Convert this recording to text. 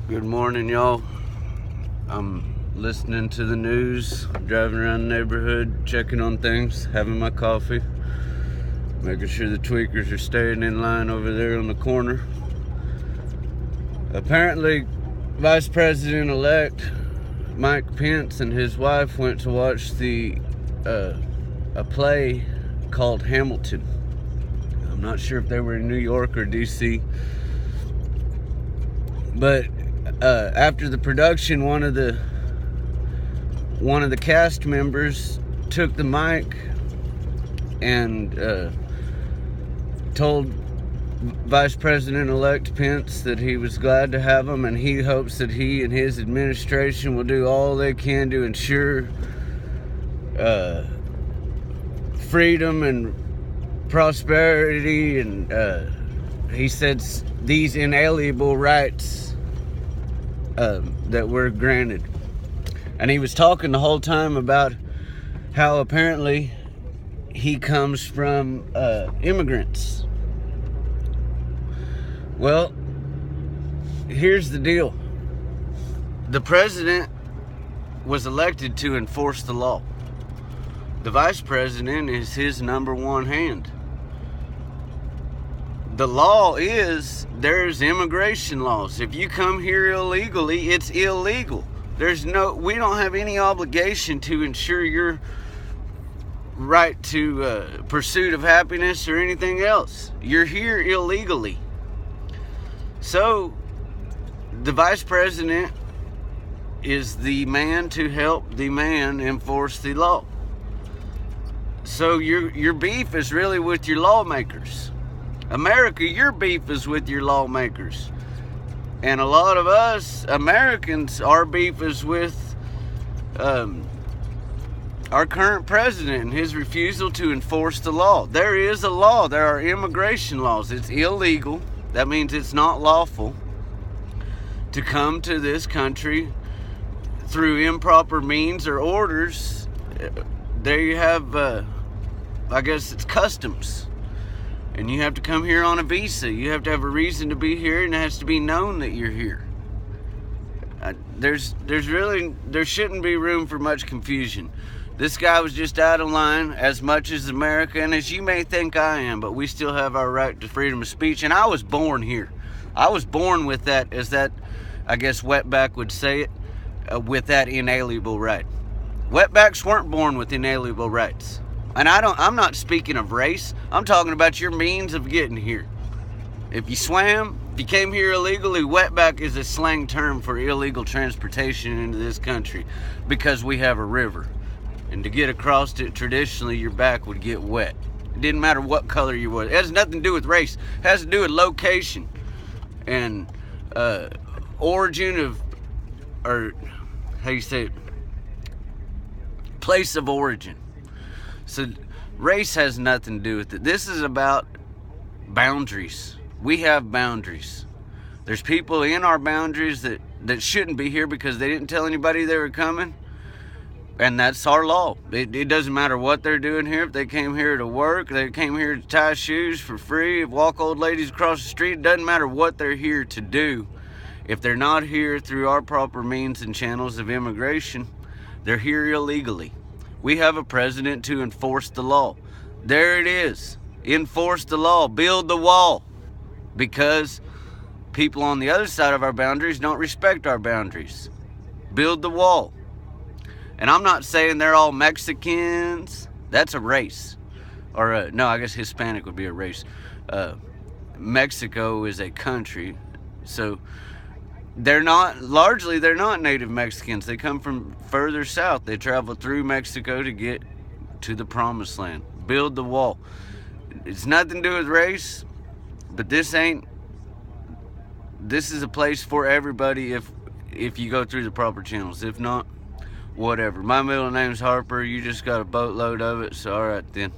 Good morning, y'all. I'm listening to the news, driving around the neighborhood, checking on things, having my coffee, making sure the tweakers are staying in line over there on the corner. Apparently, Vice President-elect Mike Pence and his wife went to watch a play called Hamilton. I'm not sure if they were in New York or DC, but after the production, one of the cast members took the mic and told Vice President-elect Pence that he was glad to have him, and he hopes that he and his administration will do all they can to ensure freedom and prosperity, and he said these inalienable rights that were granted. And he was talking the whole time about how apparently he comes from immigrants. Well, here's the deal. The president was elected to enforce the law. The vice president is his number one hand. The law is, there's immigration laws. If you come here illegally, it's illegal. We don't have any obligation to ensure your right to pursuit of happiness or anything else. You're here illegally. So, the vice president is the man to help the man enforce the law. So your beef is really with your lawmakers. America, your beef is with your lawmakers. And a lot of us Americans, our beef is with our current president and his refusal to enforce the law. There is a law. There are immigration laws. It's illegal. That means it's not lawful to come to this country through improper means or orders. There you have, I guess it's customs. And you have to come here on a visa. You have to have a reason to be here, and it has to be known that you're here. There shouldn't be room for much confusion. This guy was just out of line as much as America, and as you may think I am, but we still have our right to freedom of speech. And I was born here. I was born with that, as that, I guess Wetback would say it, with that inalienable right. Wetbacks weren't born with inalienable rights. And I'm not speaking of race. I'm talking about your means of getting here. If you swam, if you came here illegally, wetback is a slang term for illegal transportation into this country because we have a river. And to get across it, traditionally, your back would get wet. It didn't matter what color you were. It has nothing to do with race. It has to do with location and origin of, or how you say it, place of origin. So race has nothing to do with it. This is about boundaries. We have boundaries. There's people in our boundaries that shouldn't be here because they didn't tell anybody they were coming. And that's our law. It doesn't matter what they're doing here. If they came here to work, they came here to tie shoes for free, walk old ladies across the street, it doesn't matter what they're here to do. If they're not here through our proper means and channels of immigration, they're here illegally. We have a president to enforce the law. There it is. Enforce the law. Build the wall. Because people on the other side of our boundaries don't respect our boundaries. Build the wall. And I'm not saying they're all Mexicans. That's a race. Or, no, I guess Hispanic would be a race. Mexico is a country. So they're not native Mexicans. They come from further south. They travel through Mexico to get to the promised land. Build the wall. It's nothing to do with race, but this is a place for everybody if you go through the proper channels. If not, whatever. My middle name's Harper. You just got a boatload of it, so all right then.